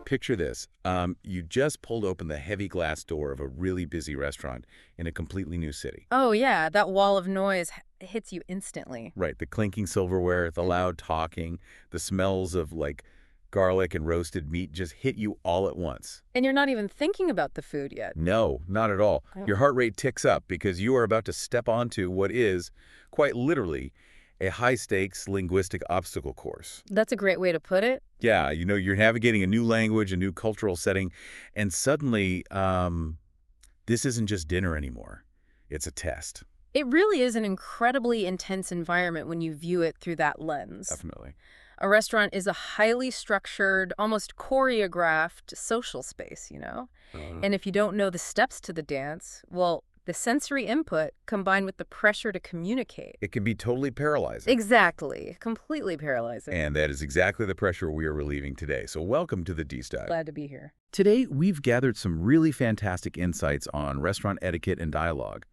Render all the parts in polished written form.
picture this. You just pulled open the heavy glass door of a really busy restaurant in a completely new city. Oh, yeah, that wall of noise hits you instantly. Right, the clinking silverware, the loud talking, the smells of, like, garlic and roasted meat just hit you all at once. And you're not even thinking about the food yet. No, not at all. Oh. Your heart rate ticks up because you are about to step onto what is, quite literally, a high-stakes linguistic obstacle course. That's a great way to put it. Yeah, you're navigating a new language, a new cultural setting, and suddenly, this isn't just dinner anymore. It's a test. It really is an incredibly intense environment when you view it through that lens. Definitely. A restaurant is a highly structured, almost choreographed social space, you know? And if you don't know the steps to the dance, well, the sensory input combined with the pressure to communicate. It can be totally paralyzing. Exactly. Completely paralyzing. And that is exactly the pressure we are relieving today. So welcome to the D-Dive. Glad to be here. Today, we've gathered some really fantastic insights on restaurant etiquette and dialogue.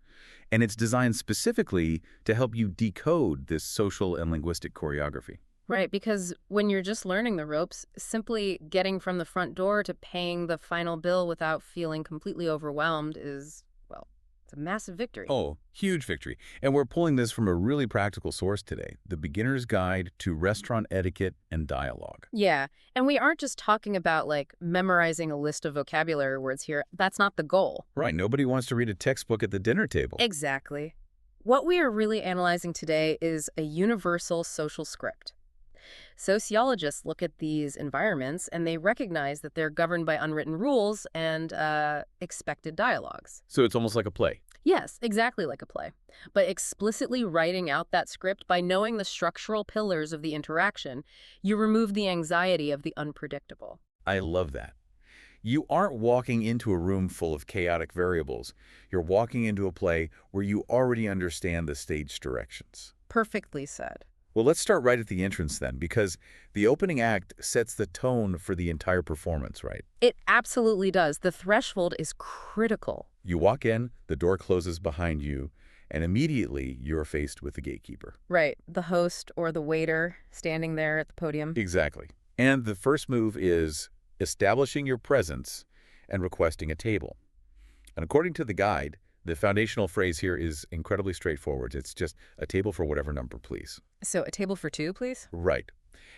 And it's designed specifically to help you decode this social and linguistic choreography. Right, because when you're just learning the ropes, simply getting from the front door to paying the final bill without feeling completely overwhelmed is, well, it's a massive victory. Oh, huge victory. And we're pulling this from a really practical source today, The Beginner's Guide to Restaurant Etiquette and Dialogue. Yeah, and we aren't just talking about, like, memorizing a list of vocabulary words here. That's not the goal. Right, nobody wants to read a textbook at the dinner table. Exactly. What we are really analyzing today is a universal social script. Sociologists look at these environments and they recognize that they're governed by unwritten rules and expected dialogues. So it's almost like a play. Yes, exactly like a play. But explicitly writing out that script by knowing the structural pillars of the interaction, you remove the anxiety of the unpredictable. I love that. You aren't walking into a room full of chaotic variables. You're walking into a play where you already understand the stage directions. Perfectly said. Well, let's start right at the entrance then, because the opening act sets the tone for the entire performance, right? It absolutely does. The threshold is critical. You walk in, the door closes behind you, and immediately you're faced with the gatekeeper. Right. The host or the waiter standing there at the podium. Exactly. And the first move is establishing your presence and requesting a table. And according to the guide, the foundational phrase here is incredibly straightforward. It's just a table for whatever number, please. So a table for two, please? Right.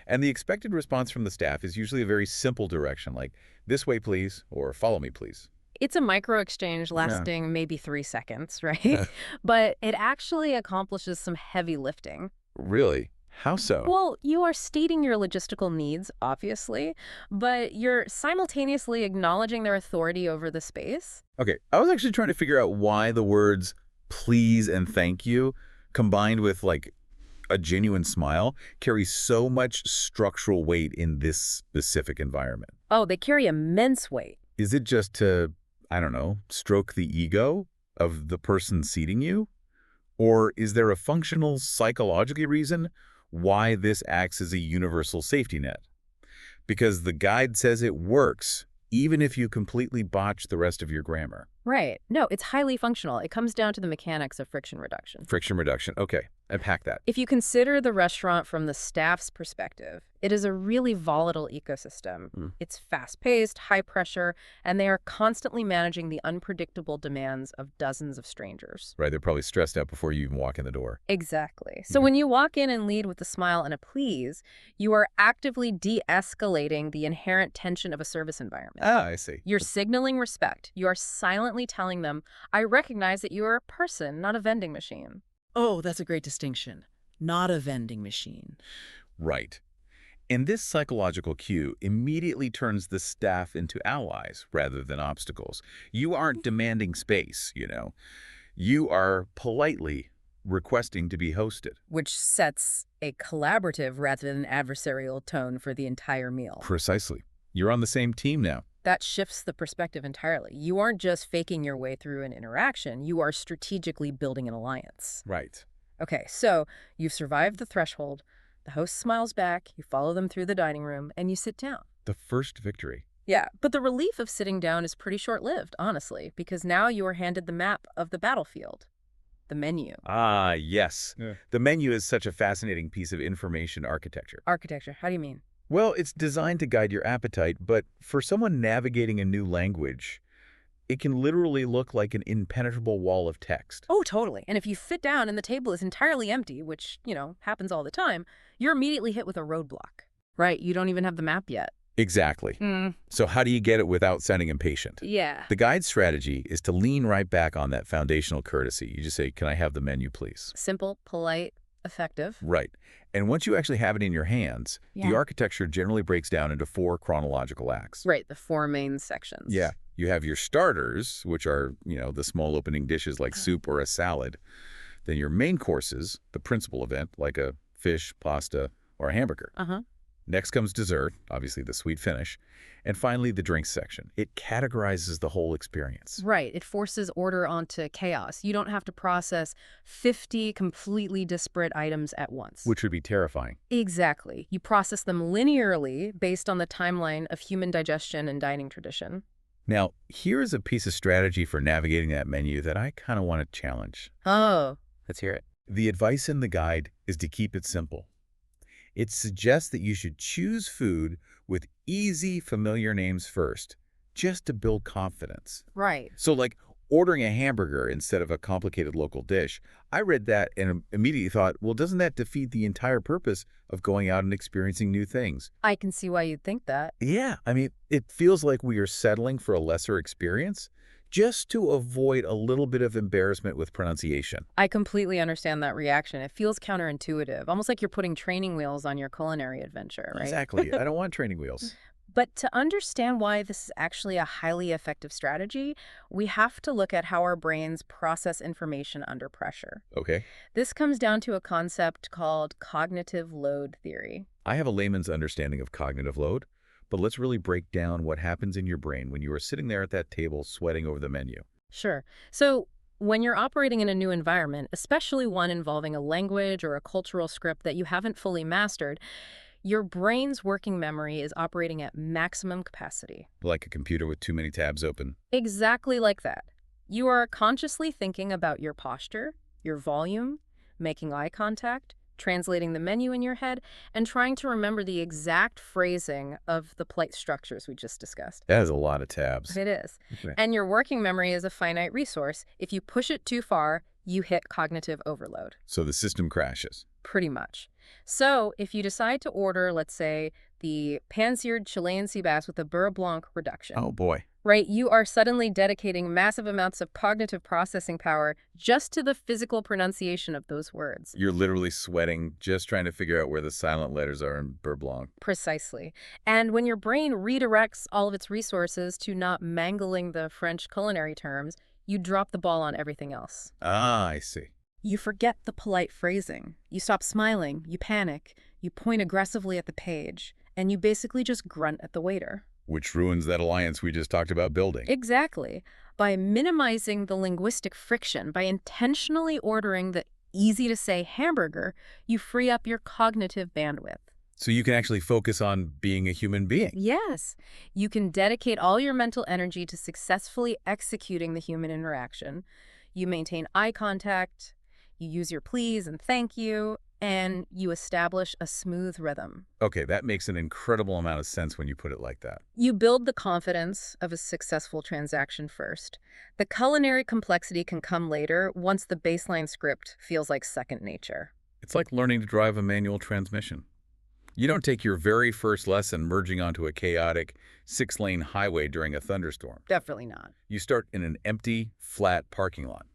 And the expected response from the staff is usually a very simple direction, like, this way, please, or follow me, please. It's a micro exchange lasting maybe 3 seconds, right? But it actually accomplishes some heavy lifting. Really? How so? Well, you are stating your logistical needs, obviously, but you're simultaneously acknowledging their authority over the space. Okay, I was actually trying to figure out why the words please and thank you, combined with, like, a genuine smile, carry so much structural weight in this specific environment. Oh, they carry immense weight. Is it just to, I don't know, stroke the ego of the person seating you? Or is there a functional, psychological reason why this acts as a universal safety net? Because the guide says it works, even if you completely botch the rest of your grammar. Right. No, it's highly functional. It comes down to the mechanics of friction reduction. Friction reduction. Okay, unpack that. If you consider the restaurant from the staff's perspective, it is a really volatile ecosystem. It's fast-paced, high-pressure, and they are constantly managing the unpredictable demands of dozens of strangers. Right, they're probably stressed out before you even walk in the door. Exactly. So when you walk in and lead with a smile and a please, you are actively de-escalating the inherent tension of a service environment. Ah, I see. You're signaling respect. You are silently telling them, I recognize that you are a person, not a vending machine. Oh, that's a great distinction. Not a vending machine. Right. And this psychological cue immediately turns the staff into allies rather than obstacles. You aren't demanding space, you know. You are politely requesting to be hosted. Which sets a collaborative rather than adversarial tone for the entire meal. Precisely. You're on the same team now. That shifts the perspective entirely. You aren't just faking your way through an interaction, you are strategically building an alliance. Right. Okay, so you've survived the threshold, the host smiles back, you follow them through the dining room, and you sit down. The first victory. Yeah, but the relief of sitting down is pretty short-lived, honestly, because now you are handed the map of the battlefield, the menu. Ah, yes. Yeah. The menu is such a fascinating piece of information architecture. Architecture, how do you mean? Well, it's designed to guide your appetite, but for someone navigating a new language, it can literally look like an impenetrable wall of text. Oh, totally. And if you sit down and the table is entirely empty, which, happens all the time, you're immediately hit with a roadblock. Right, you don't even have the map yet. Exactly. Mm. So how do you get it without sounding impatient? Yeah. The guide's strategy is to lean right back on that foundational courtesy. You just say, "Can I have the menu, please?" Simple, polite, effective. Right. And once you actually have it in your hands, Yeah. the architecture generally breaks down into 4 chronological acts. Right, the 4 main sections. Yeah. You have your starters, which are, the small opening dishes like soup or a salad. Then your main courses, the principal event, like a fish, pasta, or a hamburger. Uh-huh. Next comes dessert, obviously the sweet finish. And finally, the drinks section. It categorizes the whole experience. Right, it forces order onto chaos. You don't have to process 50 completely disparate items at once. Which would be terrifying. Exactly. You process them linearly based on the timeline of human digestion and dining tradition. Now, here's a piece of strategy for navigating that menu that I kind of want to challenge. Oh. Let's hear it. The advice in the guide is to keep it simple. It suggests that you should choose food with easy, familiar names first, just to build confidence. Right. So like ordering a hamburger instead of a complicated local dish. I read that and immediately thought, well, doesn't that defeat the entire purpose of going out and experiencing new things? I can see why you'd think that. Yeah, I mean, it feels like we are settling for a lesser experience just to avoid a little bit of embarrassment with pronunciation. I completely understand that reaction. It feels counterintuitive, almost like you're putting training wheels on your culinary adventure, right? Exactly. I don't want training wheels. But to understand why this is actually a highly effective strategy, we have to look at how our brains process information under pressure. Okay. This comes down to a concept called cognitive load theory. I have a layman's understanding of cognitive load, but let's really break down what happens in your brain when you are sitting there at that table sweating over the menu. Sure. So when you're operating in a new environment, especially one involving a language or a cultural script that you haven't fully mastered, your brain's working memory is operating at maximum capacity. Like a computer with too many tabs open. Exactly like that. You are consciously thinking about your posture, your volume, making eye contact, translating the menu in your head, and trying to remember the exact phrasing of the plate structures we just discussed. That is a lot of tabs. It is. Okay. And your working memory is a finite resource. If you push it too far, you hit cognitive overload. So the system crashes. Pretty much. So if you decide to order, let's say, the pan-seared Chilean sea bass with a beurre blanc reduction, Oh boy. right, you are suddenly dedicating massive amounts of cognitive processing power just to the physical pronunciation of those words. You're literally sweating just trying to figure out where the silent letters are in beurre blanc. Precisely. And when your brain redirects all of its resources to not mangling the French culinary terms, you drop the ball on everything else. Ah, I see. You forget the polite phrasing. You stop smiling, you panic, you point aggressively at the page, and you basically just grunt at the waiter. Which ruins that alliance we just talked about building. Exactly. By minimizing the linguistic friction, by intentionally ordering the easy-to-say hamburger, you free up your cognitive bandwidth. So you can actually focus on being a human being. Yes, you can dedicate all your mental energy to successfully executing the human interaction. You maintain eye contact, you use your please and thank you, and you establish a smooth rhythm. Okay, that makes an incredible amount of sense when you put it like that. You build the confidence of a successful transaction first. The culinary complexity can come later once the baseline script feels like second nature. It's like learning to drive a manual transmission. You don't take your very first lesson merging onto a chaotic 6-lane highway during a thunderstorm. Definitely not. You start in an empty, flat parking lot.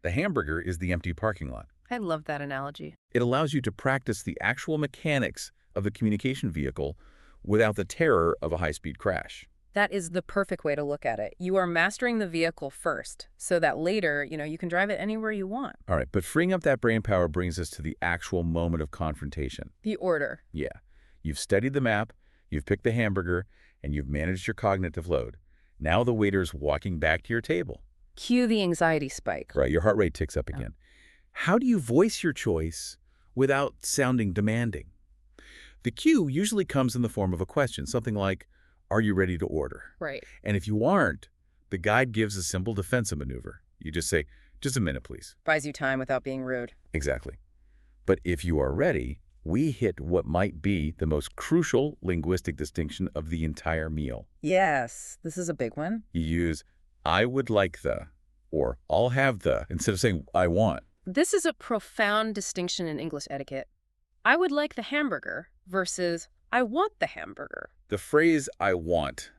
The hamburger is the empty parking lot. I love that analogy. It allows you to practice the actual mechanics of the communication vehicle without the terror of a high-speed crash. That is the perfect way to look at it. You are mastering the vehicle first, so that later, you can drive it anywhere you want. All right, but freeing up that brain power brings us to the actual moment of confrontation. The order. Yeah, you've studied the map, you've picked the hamburger, and you've managed your cognitive load. Now the waiter's walking back to your table. Cue the anxiety spike. Right, your heart rate ticks up again. How do you voice your choice without sounding demanding? The cue usually comes in the form of a question, something like, "Are you ready to order?" Right. And if you aren't, the guide gives a simple defensive maneuver. You just say, "Just a minute, please." Buys you time without being rude. Exactly. But if you are ready, we hit what might be the most crucial linguistic distinction of the entire meal. Yes, this is a big one. You use I would like the or I'll have the instead of saying I want. This is a profound distinction in English etiquette. I would like the hamburger versus I want the hamburger. The phrase I want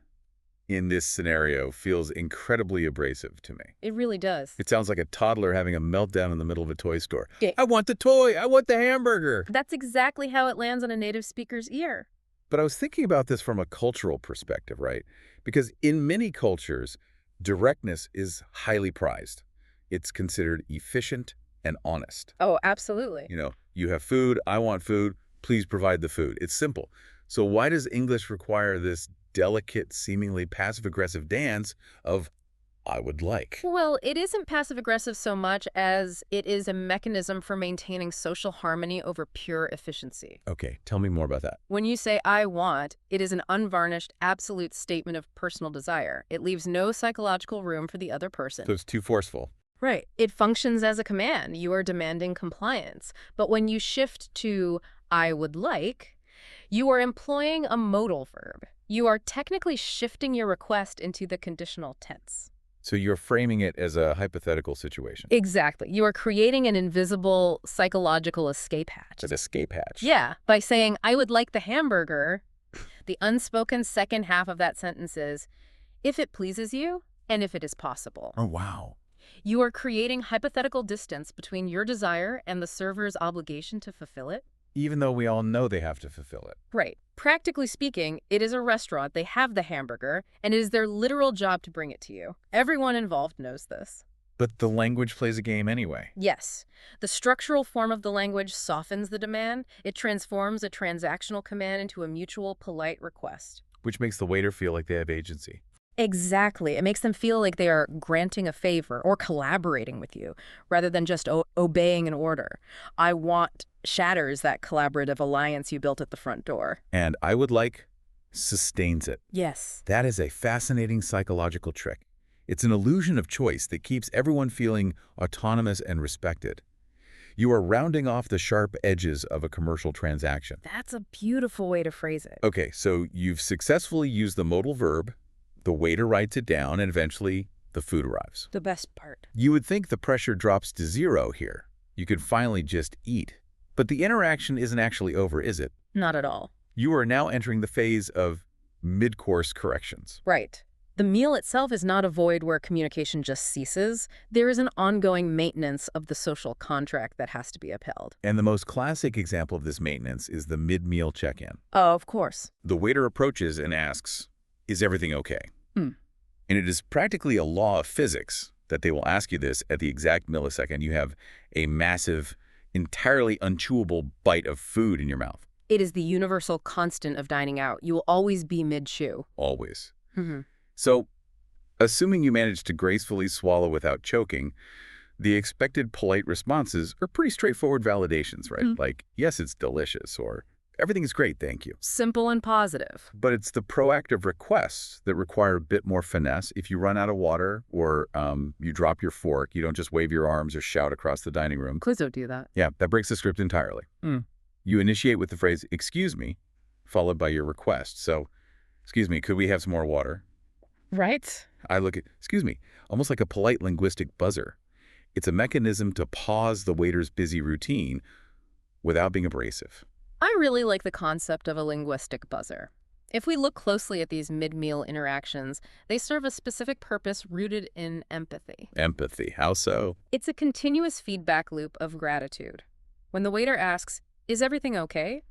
in this scenario feels incredibly abrasive to me. It really does. It sounds like a toddler having a meltdown in the middle of a toy store. Yeah. I want the toy. I want the hamburger. That's exactly how it lands on a native speaker's ear. But I was thinking about this from a cultural perspective, right? Because in many cultures, directness is highly prized. It's considered efficient and honest. Oh, absolutely. You know, you have food, I want food, please provide the food. It's simple. So why does English require this delicate, seemingly passive-aggressive dance of I would like? Well, it isn't passive-aggressive so much as it is a mechanism for maintaining social harmony over pure efficiency. Okay, tell me more about that. When you say I want, it is an unvarnished, absolute statement of personal desire. It leaves no psychological room for the other person. So it's too forceful. Right. It functions as a command. You are demanding compliance. But when you shift to I would like, you are employing a modal verb. You are technically shifting your request into the conditional tense. So you're framing it as a hypothetical situation. Exactly. You are creating an invisible psychological escape hatch. An escape hatch. Yeah. By saying, I would like the hamburger, the unspoken second half of that sentence is, if it pleases you and if it is possible. Oh, wow. You are creating hypothetical distance between your desire and the server's obligation to fulfill it. Even though we all know they have to fulfill it. Right. Practically speaking, it is a restaurant. They have the hamburger, and it is their literal job to bring it to you. Everyone involved knows this. But the language plays a game anyway. Yes. The structural form of the language softens the demand. It transforms a transactional command into a mutual, polite request. Which makes the waiter feel like they have agency. Exactly. It makes them feel like they are granting a favor or collaborating with you, rather than just obeying an order. I want shatters that collaborative alliance you built at the front door. And I would like sustains it. Yes. That is a fascinating psychological trick. It's an illusion of choice that keeps everyone feeling autonomous and respected. You are rounding off the sharp edges of a commercial transaction. That's a beautiful way to phrase it. Okay, so you've successfully used the modal verb, the waiter writes it down, and eventually the food arrives. The best part. You would think the pressure drops to zero here. You could finally just eat. But the interaction isn't actually over, is it? Not at all. You are now entering the phase of mid-course corrections. Right. The meal itself is not a void where communication just ceases. There is an ongoing maintenance of the social contract that has to be upheld. And the most classic example of this maintenance is the mid-meal check-in. Oh, of course. The waiter approaches and asks, is everything okay? And it is practically a law of physics that they will ask you this at the exact millisecond you have a massive, entirely unchewable bite of food in your mouth. It is the universal constant of dining out. You will always be mid-chew. Always. Mm-hmm. So, assuming you manage to gracefully swallow without choking, the expected polite responses are pretty straightforward validations, right? Like, yes, it's delicious, or everything is great, thank you. Simple and positive. But it's the proactive requests that require a bit more finesse. If you run out of water or you drop your fork, you don't just wave your arms or shout across the dining room. Please don't do that. Yeah, that breaks the script entirely. You initiate with the phrase, excuse me, followed by your request. So, excuse me, could we have some more water? Right? I look at, excuse me, almost like a polite linguistic buzzer. It's a mechanism to pause the waiter's busy routine without being abrasive. I really like the concept of a linguistic buzzer. If we look closely at these mid-meal interactions, they serve a specific purpose rooted in empathy. Empathy, how so? It's a continuous feedback loop of gratitude. When the waiter asks, is everything okay?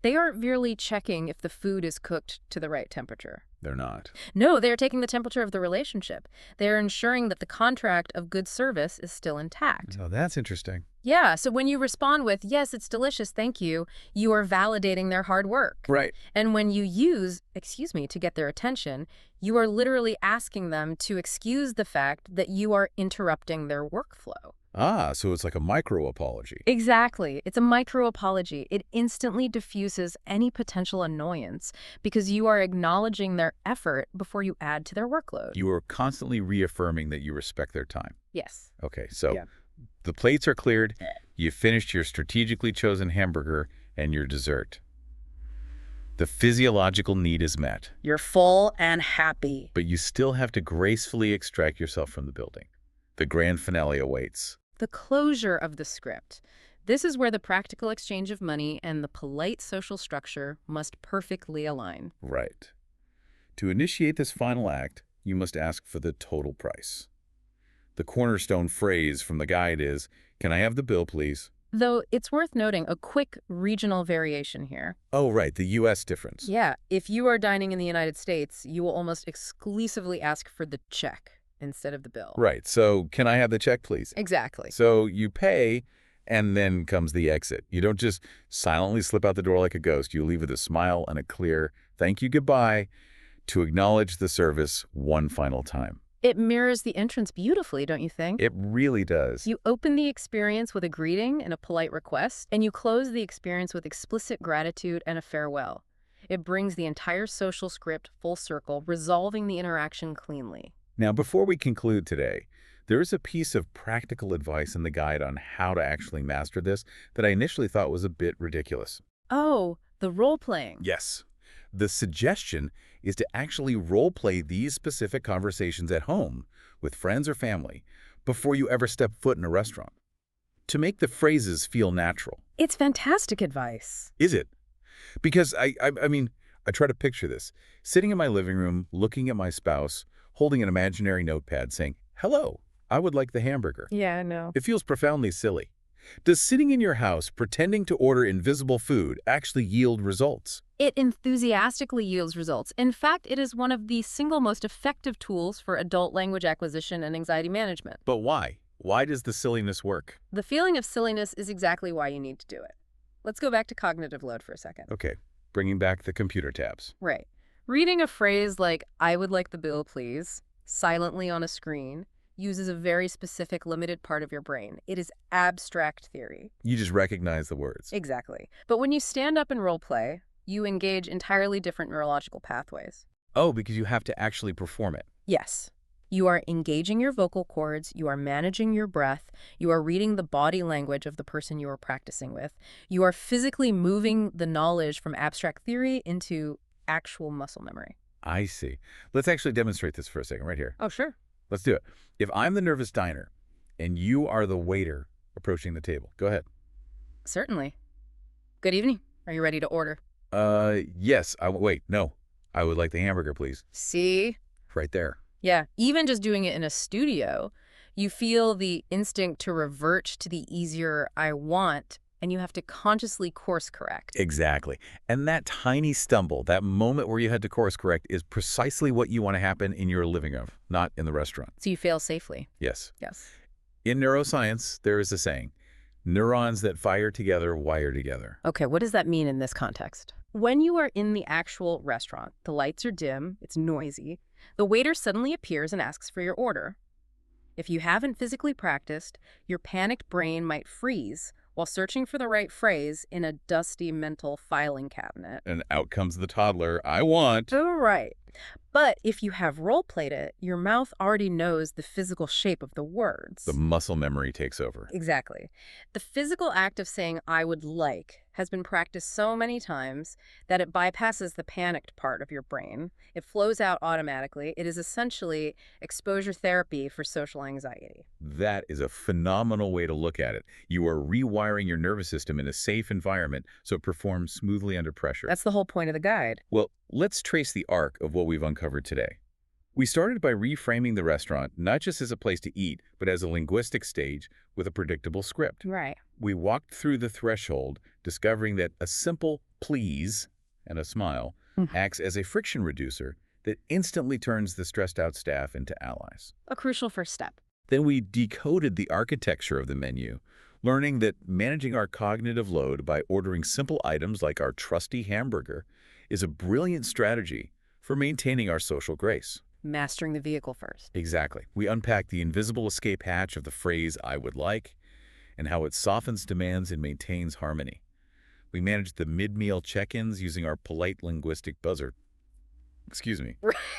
They aren't merely checking if the food is cooked to the right temperature. They're not. No, they're taking the temperature of the relationship. They're ensuring that the contract of good service is still intact. Oh, that's interesting. Yeah, so when you respond with, yes, it's delicious, thank you, you are validating their hard work. Right. And when you use, excuse me, to get their attention, you are literally asking them to excuse the fact that you are interrupting their workflow. Ah, so it's like a micro-apology. Exactly. It's a micro-apology. It instantly diffuses any potential annoyance because you are acknowledging their effort before you add to their workload. You are constantly reaffirming that you respect their time. Yes. Okay, so Yeah. the plates are cleared, you've finished your strategically chosen hamburger, and your dessert. The physiological need is met, You're full and happy. but you still have to gracefully extract yourself from the building. The grand finale awaits. The closure of the script. This is where the practical exchange of money and the polite social structure must perfectly align. Right. To initiate this final act, you must ask for the total price. The cornerstone phrase from the guide is, "Can I have the bill, please?" Though it's worth noting a quick regional variation here. Oh, right, the U.S. difference. Yeah, if you are dining in the United States, you will almost exclusively ask for the check instead of the bill. Right, so can I have the check, please? Exactly. So you pay, and then comes the exit. You don't just silently slip out the door like a ghost. You leave with a smile and a clear thank you, goodbye, to acknowledge the service one final time. It mirrors the entrance beautifully, don't you think? It really does. You open the experience with a greeting and a polite request, and you close the experience with explicit gratitude and a farewell. It brings the entire social script full circle, resolving the interaction cleanly. Now, before we conclude today, there is a piece of practical advice in the guide on how to actually master this that I initially thought was a bit ridiculous. Oh, the role-playing. Yes. The suggestion is to actually role-play these specific conversations at home with friends or family before you ever step foot in a restaurant, to make the phrases feel natural. It's fantastic advice. Is it? Because, I mean, I try to picture this, sitting in my living room, looking at my spouse, holding an imaginary notepad saying, "Hello, I would like the hamburger." Yeah, I know. It feels profoundly silly. Does sitting in your house pretending to order invisible food actually yield results? It enthusiastically yields results. In fact, it is one of the single most effective tools for adult language acquisition and anxiety management. But why? Why does the silliness work? The feeling of silliness is exactly why you need to do it. Let's go back to cognitive load for a second. Okay, bringing back the computer tabs. Right. Reading a phrase like, "I would like the bill, please," silently on a screen, uses a very specific, limited part of your brain. It is abstract theory. You just recognize the words. Exactly. But when you stand up and role play, you engage entirely different neurological pathways. Oh, because you have to actually perform it. Yes. You are engaging your vocal cords, you are managing your breath, you are reading the body language of the person you are practicing with, you are physically moving the knowledge from abstract theory into actual muscle memory. I see. Let's actually demonstrate this for a second right here. Oh, sure. Let's do it. If I'm the nervous diner and you are the waiter approaching the table, go ahead. Certainly. Good evening. Are you ready to order? Yes. Wait, no. I would like the hamburger, please. See? Right there. Yeah, even just doing it in a studio, you feel the instinct to revert to the easier "I want," and you have to consciously course correct. Exactly. And that tiny stumble, that moment where you had to course correct, is precisely what you want to happen in your living room, not in the restaurant. So you fail safely. Yes. Yes. In neuroscience, there is a saying, neurons that fire together wire together. Okay, what does that mean in this context? When you are in the actual restaurant, the lights are dim, it's noisy, the waiter suddenly appears and asks for your order. If you haven't physically practiced, your panicked brain might freeze while searching for the right phrase in a dusty mental filing cabinet. And out comes the toddler, "I want." Oh, right. But if you have role-played it, your mouth already knows the physical shape of the words. The muscle memory takes over. Exactly. The physical act of saying "I would like" has been practiced so many times that it bypasses the panicked part of your brain. It flows out automatically. It is essentially exposure therapy for social anxiety. That is a phenomenal way to look at it. You are rewiring your nervous system in a safe environment so it performs smoothly under pressure. That's the whole point of the guide. Well, let's trace the arc of what we've uncovered today. We started by reframing the restaurant not just as a place to eat, but as a linguistic stage with a predictable script. Right. We walked through the threshold, discovering that a simple please and a smile acts as a friction reducer that instantly turns the stressed out staff into allies. A crucial first step. Then we decoded the architecture of the menu, learning that managing our cognitive load by ordering simple items like our trusty hamburger is a brilliant strategy for maintaining our social grace. Mastering the vehicle first. Exactly. We unpacked the invisible escape hatch of the phrase "I would like" and how it softens demands and maintains harmony. We managed the mid-meal check-ins using our polite linguistic buzzer. Excuse me.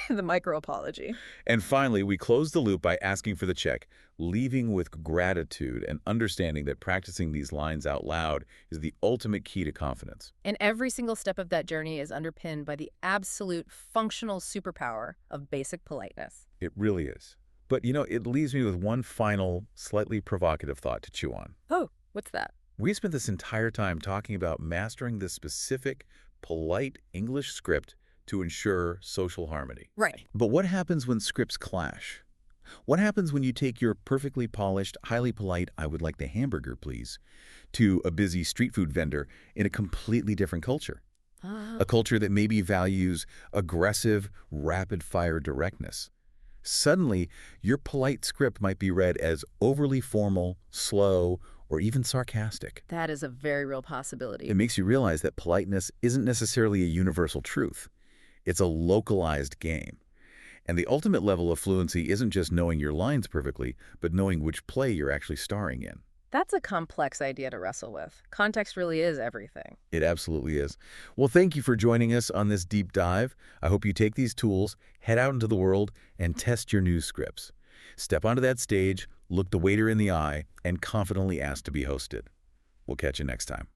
The micro apology. And finally, we close the loop by asking for the check, leaving with gratitude and understanding that practicing these lines out loud is the ultimate key to confidence. And every single step of that journey is underpinned by the absolute functional superpower of basic politeness. It really is. But, it leaves me with one final, slightly provocative thought to chew on. Oh, what's that? We spent this entire time talking about mastering this specific, polite English script to ensure social harmony. Right. But what happens when scripts clash? What happens when you take your perfectly polished, highly polite, "I would like the hamburger, please," to a busy street food vendor in a completely different culture? A culture that maybe values aggressive, rapid-fire directness. Suddenly, your polite script might be read as overly formal, slow, or even sarcastic. That is a very real possibility. It makes you realize that politeness isn't necessarily a universal truth. It's a localized game. And the ultimate level of fluency isn't just knowing your lines perfectly, but knowing which play you're actually starring in. That's a complex idea to wrestle with. Context really is everything. It absolutely is. Well, thank you for joining us on this deep dive. I hope you take these tools, head out into the world, and test your news scripts. Step onto that stage, look the waiter in the eye, and confidently ask to be hosted. We'll catch you next time.